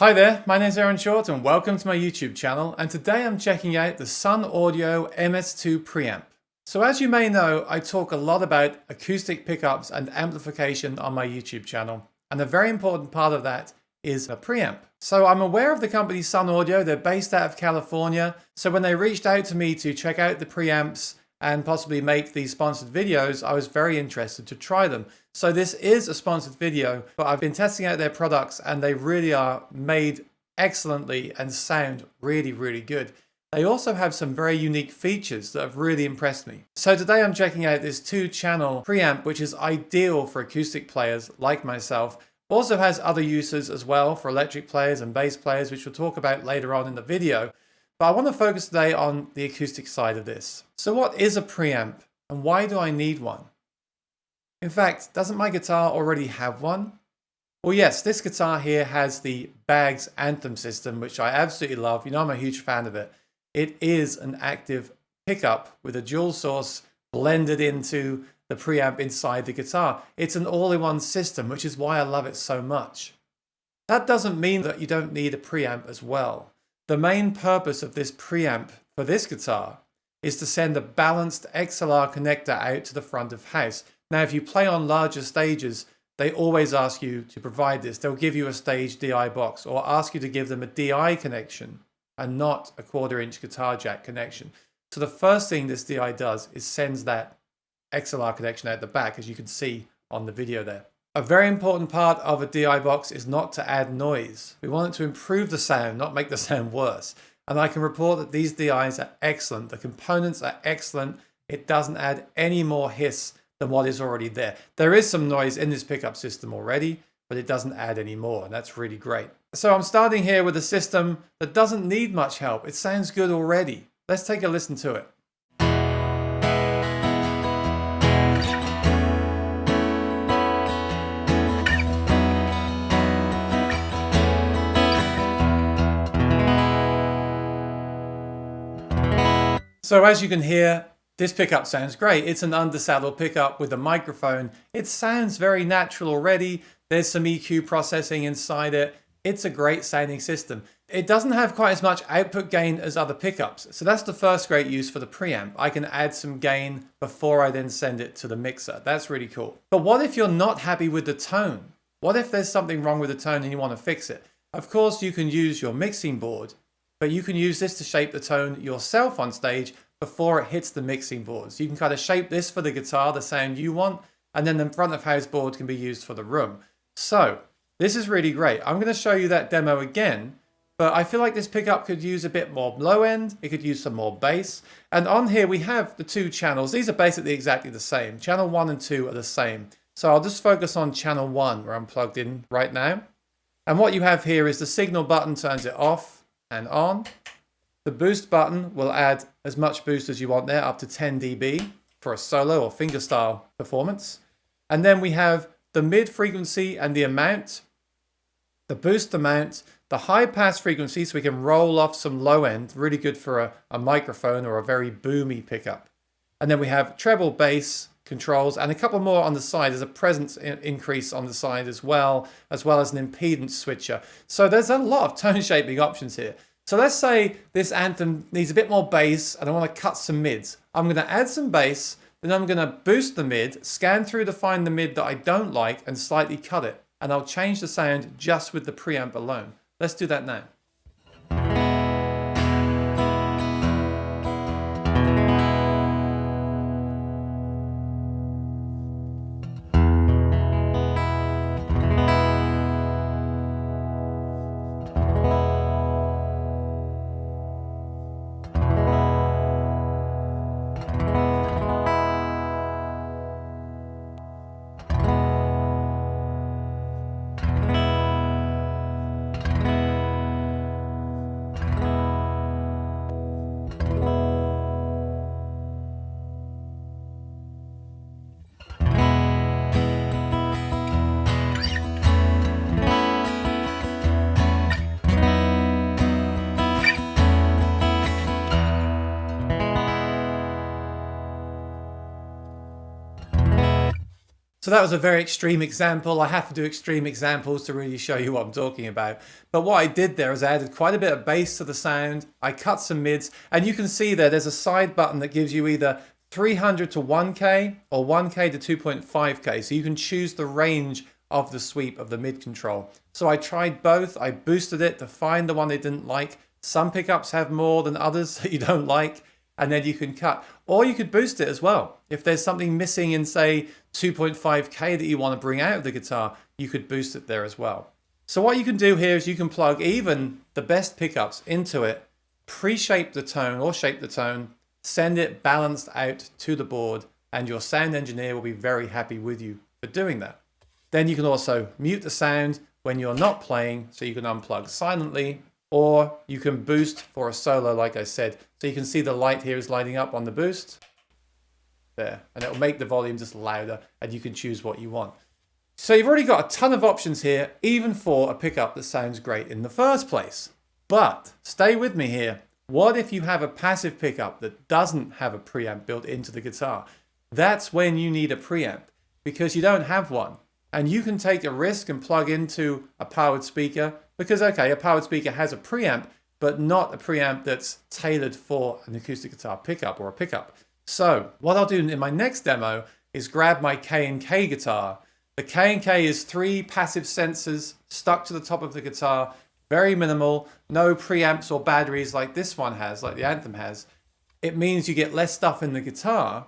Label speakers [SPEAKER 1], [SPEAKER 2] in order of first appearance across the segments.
[SPEAKER 1] Hi there, my name is Aaron Short and welcome to my YouTube channel, and today I'm checking out the Sunnaudio MS-2 preamp. So as you may know, I talk a lot about acoustic pickups and amplification on my YouTube channel, and a very important part of that is a preamp. So I'm aware of the company Sunnaudio. They're based out of California, so when they reached out to me to check out the preamps and possibly make these sponsored videos, I was very interested to try them. So this is a sponsored video, but I've been testing out their products and they really are made excellently and sound really, really good. They also have some very unique features that have really impressed me. So today I'm checking out this 2-channel preamp, which is ideal for acoustic players like myself. Also has other uses as well for electric players and bass players, which we'll talk about later on in the video. But I want to focus today on the acoustic side of this. So what is a preamp and why do I need one? In fact, doesn't my guitar already have one? Well, yes, this guitar here has the Baggs Anthem system, which I absolutely love. You know, I'm a huge fan of it. It is an active pickup with a dual source blended into the preamp inside the guitar. It's an all-in-one system, which is why I love it so much. That doesn't mean that you don't need a preamp as well. The main purpose of this preamp for this guitar is to send a balanced XLR connector out to the front of house. Now, if you play on larger stages, they always ask you to provide this. They'll give you a stage DI box or ask you to give them a DI connection and not a 1/4-inch guitar jack connection. So the first thing this DI does is sends that XLR connection out the back, as you can see on the video there. A very important part of a DI box is not to add noise. We want it to improve the sound, not make the sound worse. And I can report that these DIs are excellent. The components are excellent. It doesn't add any more hiss than what is already there. There is some noise in this pickup system already, but it doesn't add any more, and that's really great. So I'm starting here with a system that doesn't need much help. It sounds good already. Let's take a listen to it. So as you can hear, this pickup sounds great. It's an undersaddle pickup with a microphone. It sounds very natural already. There's some EQ processing inside it. It's a great sounding system. It doesn't have quite as much output gain as other pickups. So that's the first great use for the preamp. I can add some gain before I then send it to the mixer. That's really cool. But what if you're not happy with the tone? What if there's something wrong with the tone and you want to fix it? Of course, you can use your mixing board, but you can use this to shape the tone yourself on stage before it hits the mixing boards. You can kind of shape this for the guitar, the sound you want, and then the front of house board can be used for the room. So this is really great. I'm going to show you that demo again, but I feel like this pickup could use a bit more low end. It could use some more bass. And on here we have the 2 channels. These are basically exactly the same. Channel 1 and 2 are the same. So I'll just focus on channel 1 where I'm plugged in right now. And what you have here is the signal button turns it off and on. The boost button will add as much boost as you want there, up to 10 dB for a solo or fingerstyle performance. And then we have the mid frequency and the amount, the boost amount, the high pass frequency, so we can roll off some low end, really good for a microphone or a very boomy pickup. And then we have treble bass controls and a couple more on the side. There's a presence increase on the side as well as an impedance switcher. So there's a lot of tone shaping options here. So let's say this anthem needs a bit more bass and I want to cut some mids. I'm going to add some bass, then I'm going to boost the mid, scan through to find the mid that I don't like and slightly cut it. And I'll change the sound just with the preamp alone. Let's do that now. So that was a very extreme example. I have to do extreme examples to really show you what I'm talking about. But what I did there is I added quite a bit of bass to the sound. I cut some mids, and you can see there's a side button that gives you either 300 to 1K or 1K to 2.5K. So you can choose the range of the sweep of the mid control. So I tried both. I boosted it to find the one they didn't like. Some pickups have more than others that you don't like, and then you can cut. Or you could boost it as well. If there's something missing in, say, 2.5K that you want to bring out of the guitar, you could boost it there as well. So what you can do here is you can plug even the best pickups into it, pre-shape the tone or shape the tone, send it balanced out to the board, and your sound engineer will be very happy with you for doing that. Then you can also mute the sound when you're not playing, so you can unplug silently, or you can boost for a solo, like I said. So you can see the light here is lighting up on the boost. There, and it will make the volume just louder, and you can choose what you want. So you've already got a ton of options here, even for a pickup that sounds great in the first place. But stay with me here. What if you have a passive pickup that doesn't have a preamp built into the guitar? That's when you need a preamp, because you don't have one. And you can take a risk and plug into a powered speaker, because okay, a powered speaker has a preamp, but not a preamp that's tailored for an acoustic guitar pickup or a pickup. So what I'll do in my next demo is grab my K&K guitar. The K&K is 3 passive sensors stuck to the top of the guitar, very minimal, no preamps or batteries like this one has, like the Anthem has. It means you get less stuff in the guitar,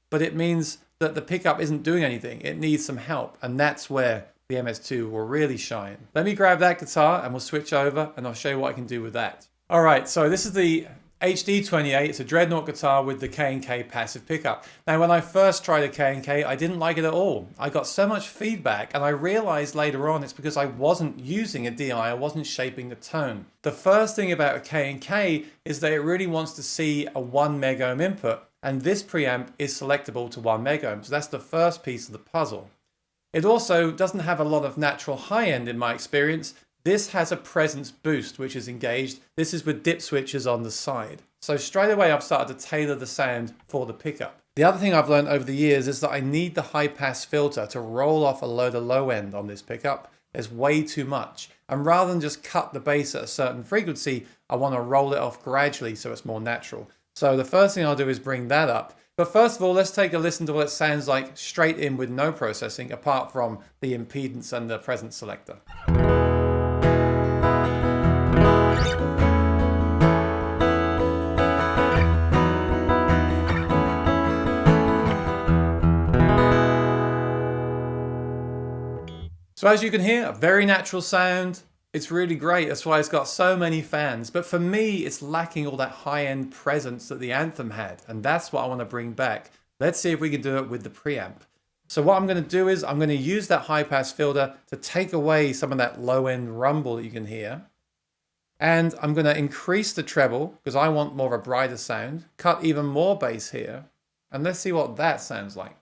[SPEAKER 1] but it means that the pickup isn't doing anything. It needs some help, and that's where the MS-2 will really shine. Let me grab that guitar and we'll switch over and I'll show you what I can do with that. All right, so this is the HD28. It's a Dreadnought guitar with the K&K passive pickup. Now, when I first tried a K&K, I didn't like it at all. I got so much feedback, and I realized later on it's because I wasn't using a DI, I wasn't shaping the tone. The first thing about a K&K is that it really wants to see a 1 megohm input, and this preamp is selectable to 1 megohm, so that's the first piece of the puzzle. It also doesn't have a lot of natural high end in my experience. This has a presence boost which is engaged. This is with dip switches on the side. So straight away I've started to tailor the sound for the pickup. The other thing I've learned over the years is that I need the high pass filter to roll off a load of low end on this pickup. There's way too much. And rather than just cut the bass at a certain frequency, I want to roll it off gradually so it's more natural. So the first thing I'll do is bring that up. But first of all, let's take a listen to what it sounds like straight in with no processing, apart from the impedance and the presence selector. So as you can hear, a very natural sound. It's really great. That's why it's got so many fans. But for me, it's lacking all that high-end presence that the Anthem had. And that's what I want to bring back. Let's see if we can do it with the preamp. So what I'm going to do is I'm going to use that high-pass filter to take away some of that low-end rumble that you can hear. And I'm going to increase the treble because I want more of a brighter sound. Cut even more bass here. And let's see what that sounds like.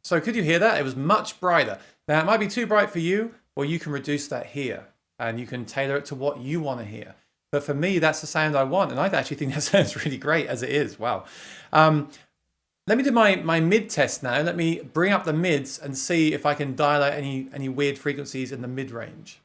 [SPEAKER 1] So could you hear that? It was much brighter. Now it might be too bright for you, or you can reduce that here and you can tailor it to what you want to hear. But for me, that's the sound I want. And I actually think that sounds really great as it is. Wow. Let me do my mid test now. Let me bring up the mids and see if I can dial out any weird frequencies in the mid range.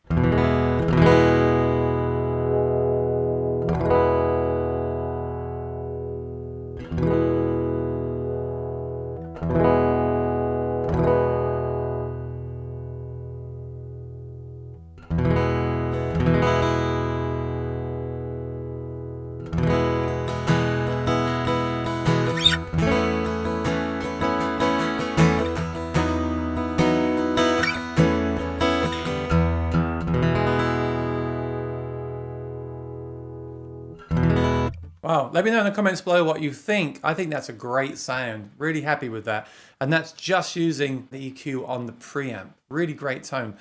[SPEAKER 1] Wow, let me know in the comments below what you think. I think that's a great sound. Really happy with that. And that's just using the EQ on the preamp. Really great tone.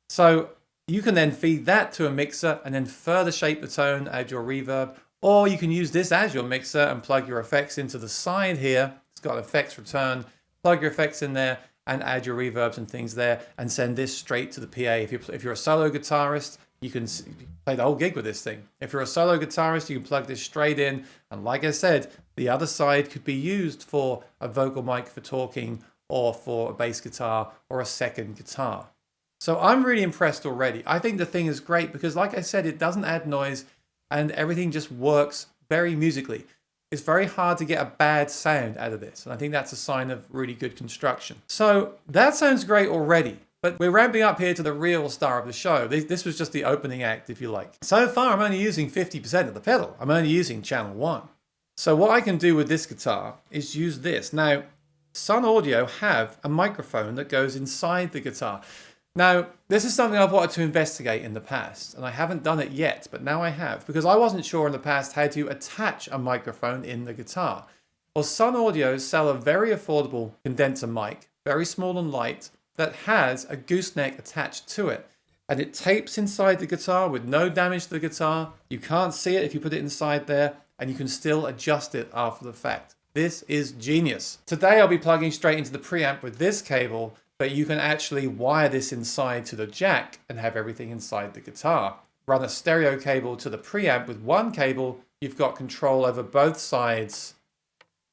[SPEAKER 1] So you can then feed that to a mixer and then further shape the tone, add your reverb, or you can use this as your mixer and plug your effects into the side here. It's got effects return, plug your effects in there, and add your reverbs and things there and send this straight to the PA. If you're a solo guitarist, you can play the whole gig with this thing. If you're a solo guitarist, you can plug this straight in. And like I said, the other side could be used for a vocal mic for talking or for a bass guitar or a second guitar. So I'm really impressed already. I think the thing is great because like I said, it doesn't add noise and everything just works very musically. It's very hard to get a bad sound out of this. And I think that's a sign of really good construction. So that sounds great already. But we're ramping up here to the real star of the show. This was just the opening act, if you like. So far, I'm only using 50% of the pedal. I'm only using channel 1. So what I can do with this guitar is use this. Now, Sunnaudio have a microphone that goes inside the guitar. Now, this is something I've wanted to investigate in the past, and I haven't done it yet, but now I have, because I wasn't sure in the past how to attach a microphone in the guitar. Well, Sunnaudio sell a very affordable condenser mic, very small and light, that has a gooseneck attached to it. And it tapes inside the guitar with no damage to the guitar. You can't see it if you put it inside there, and you can still adjust it after the fact. This is genius. Today I'll be plugging straight into the preamp with this cable, but you can actually wire this inside to the jack and have everything inside the guitar. Run a stereo cable to the preamp with one cable, you've got control over both sides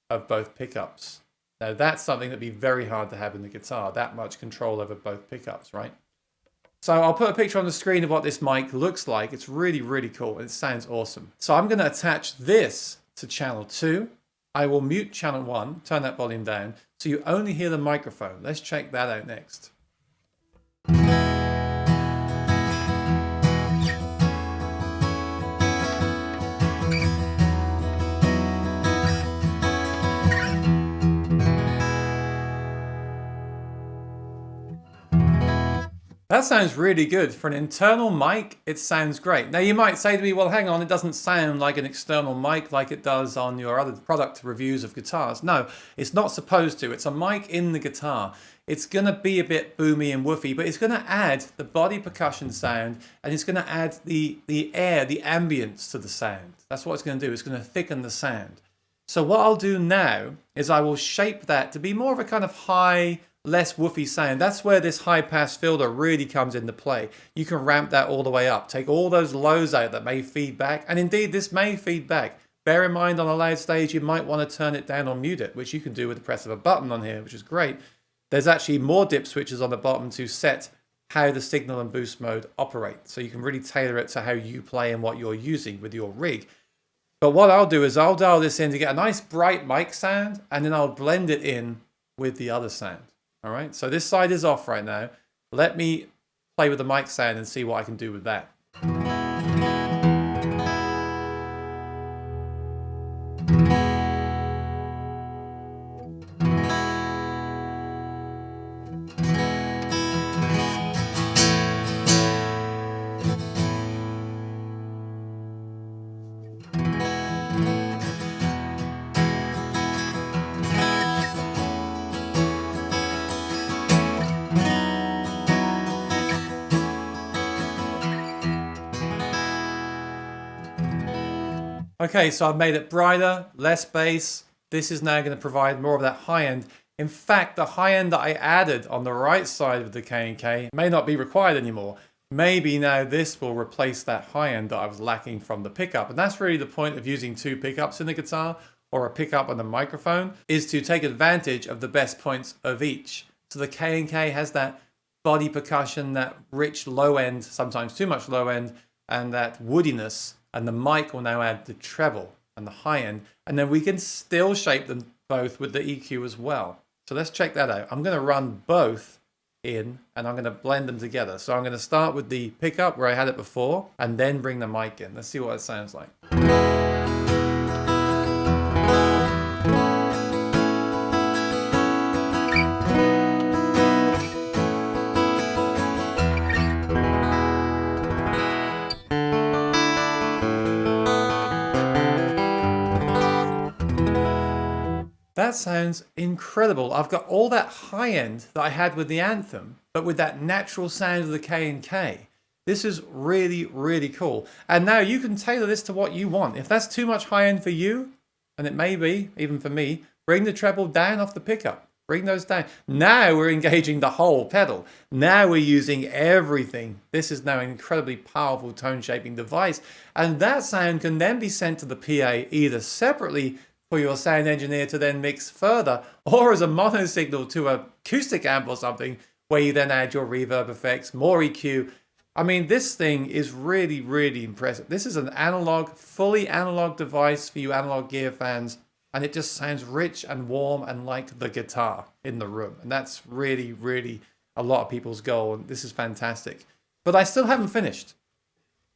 [SPEAKER 1] of both pickups. Now that's something that'd be very hard to have in the guitar, that much control over both pickups, right? So I'll put a picture on the screen of what this mic looks like. It's really, really cool and it sounds awesome. So I'm gonna attach this to channel 2. I will mute channel 1, turn that volume down, so you only hear the microphone. Let's check that out next. That sounds really good. For an internal mic, it sounds great. Now you might say to me, well, hang on, it doesn't sound like an external mic like it does on your other product reviews of guitars. No, it's not supposed to. It's a mic in the guitar. It's going to be a bit boomy and woofy, but it's going to add the body percussion sound and it's going to add the air, the ambience to the sound. That's what it's going to do. It's going to thicken the sound. So what I'll do now is I will shape that to be more of a kind of high, less woofy sound. That's where this high pass filter really comes into play. You can ramp that all the way up. Take all those lows out that may feed back. And indeed, this may feed back. Bear in mind on a loud stage, you might want to turn it down or mute it, which you can do with the press of a button on here, which is great. There's actually more dip switches on the bottom to set how the signal and boost mode operate. So you can really tailor it to how you play and what you're using with your rig. But what I'll do is I'll dial this in to get a nice bright mic sound, and then I'll blend it in with the other sound. All right, so this side is off right now. Let me play with the mic sound and see what I can do with that. Okay, so I've made it brighter, less bass. This is now going to provide more of that high end. In fact, the high end that I added on the right side of the K&K may not be required anymore. Maybe now this will replace that high end that I was lacking from the pickup. And that's really the point of using two pickups in the guitar or a pickup on the microphone, is to take advantage of the best points of each. So the K&K has that body percussion, that rich low end, sometimes too much low end, and that woodiness. And the mic will now add the treble and the high end. And then we can still shape them both with the EQ as well. So let's check that out. I'm going to run both in and I'm going to blend them together. So I'm going to start with the pickup where I had it before and then bring the mic in. Let's see what it sounds like. That sounds incredible. I've got all that high end that I had with the Anthem, but with that natural sound of the K&K. This is really, really cool. And now you can tailor this to what you want. If that's too much high end for you, and it may be, even for me, bring the treble down off the pickup. Bring those down. Now we're engaging the whole pedal. Now we're using everything. This is now an incredibly powerful tone shaping device. And that sound can then be sent to the PA either separately for your sound engineer to then mix further, or as a mono signal to an acoustic amp or something, where you then add your reverb effects, more EQ. I mean, this thing is really, really impressive. This is an analog, fully analog device for you analog gear fans. And it just sounds rich and warm and like the guitar in the room. And that's really, really a lot of people's goal. And this is fantastic. But I still haven't finished.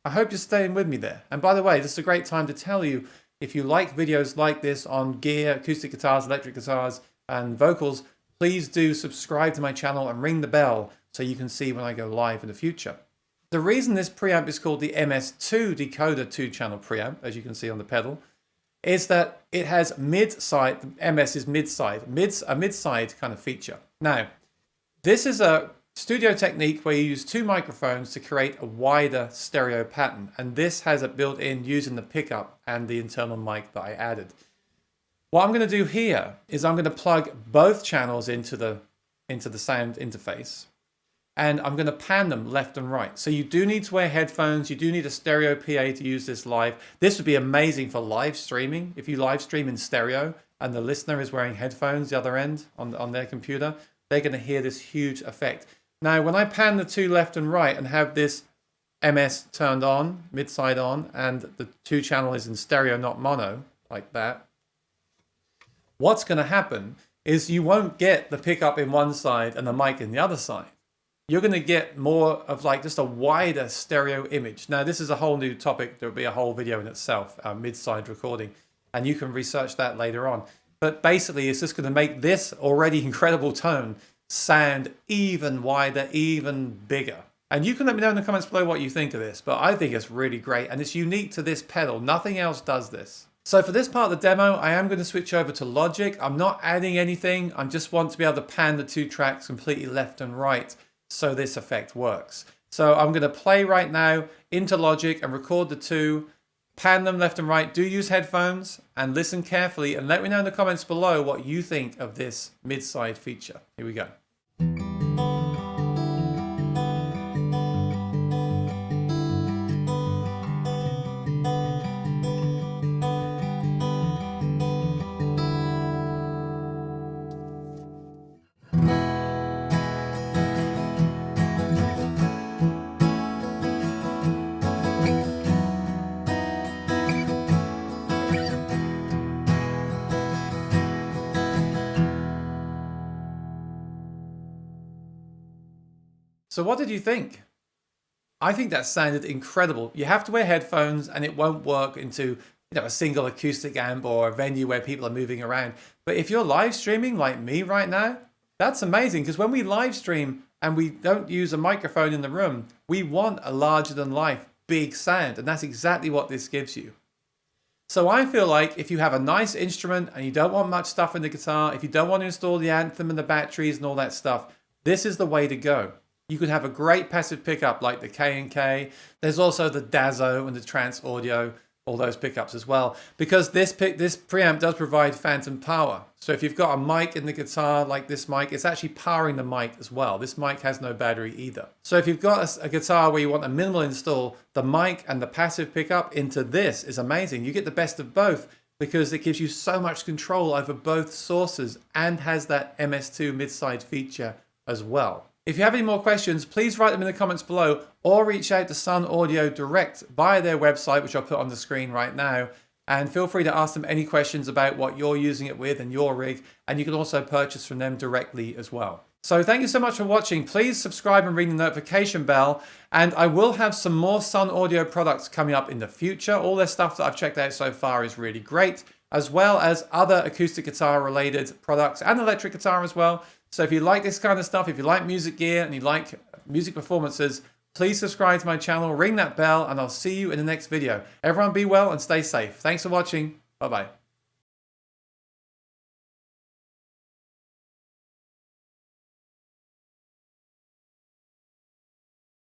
[SPEAKER 1] I hope you're staying with me there. And by the way, this is a great time to tell you, if you like videos like this on gear, acoustic guitars, electric guitars, and vocals, please do subscribe to my channel and ring the bell so you can see when I go live in the future. The reason this preamp is called the MS-2 decoder 2-channel preamp, as you can see on the pedal, is that it has mid-side, MS is mid-side, a mid-side kind of feature. Now, this is a studio technique where you use 2 microphones to create a wider stereo pattern. And this has it built in using the pickup and the internal mic that I added. What I'm going to do here is I'm going to plug both channels into the sound interface. And I'm going to pan them left and right. So you do need to wear headphones. You do need a stereo PA to use this live. This would be amazing for live streaming. If you live stream in stereo and the listener is wearing headphones the other end on their computer, they're going to hear this huge effect. Now, when I pan the 2 left and right and have this MS turned on, mid-side on, and the 2 channel is in stereo, not mono, like that, what's going to happen is you won't get the pickup in one side and the mic in the other side. You're going to get more of like just a wider stereo image. Now, this is a whole new topic. There'll be a whole video in itself, mid-side recording, and you can research that later on. But basically, it's just going to make this already incredible tone sound even wider, even bigger. And you can let me know in the comments below what you think of this, but I think it's really great, and it's unique to this pedal. Nothing else does this. So for this part of the demo, I am going to switch over to Logic. I'm not adding anything. I just want to be able to pan the 2 tracks completely left and right, so this effect works. So I'm going to play right now into Logic and record the 2, pan them left and right. Do use headphones and listen carefully, and let me know in the comments below what you think of this mid-side feature. Here we go. So what did you think? I think that sounded incredible. You have to wear headphones and it won't work into a single acoustic amp or a venue where people are moving around. But if you're live streaming like me right now, that's amazing, because when we live stream and we don't use a microphone in the room, we want a larger than life big sound, and that's exactly what this gives you. So I feel like if you have a nice instrument and you don't want much stuff in the guitar, if you don't want to install the anthem and the batteries and all that stuff, this is the way to go. You could have a great passive pickup like the K&K. There's also the Dazzo and the Sunnaudio, all those pickups as well, because this preamp does provide phantom power. So if you've got a mic in the guitar like this mic, it's actually powering the mic as well. This mic has no battery either. So if you've got a guitar where you want a minimal install, the mic and the passive pickup into this is amazing. You get the best of both because it gives you so much control over both sources and has that MS-2 mid-side feature as well. If you have any more questions, please write them in the comments below or reach out to Sunnaudio direct via their website, which I'll put on the screen right now. And feel free to ask them any questions about what you're using it with and your rig. And you can also purchase from them directly as well. So thank you so much for watching. Please subscribe and ring the notification bell. And I will have some more Sunnaudio products coming up in the future. All their stuff that I've checked out so far is really great, as well as other acoustic guitar related products and electric guitar as well. So if you like this kind of stuff, if you like music gear and you like music performances, please subscribe to my channel, ring that bell, and I'll see you in the next video. Everyone be well and stay safe. Thanks for watching. Bye-bye.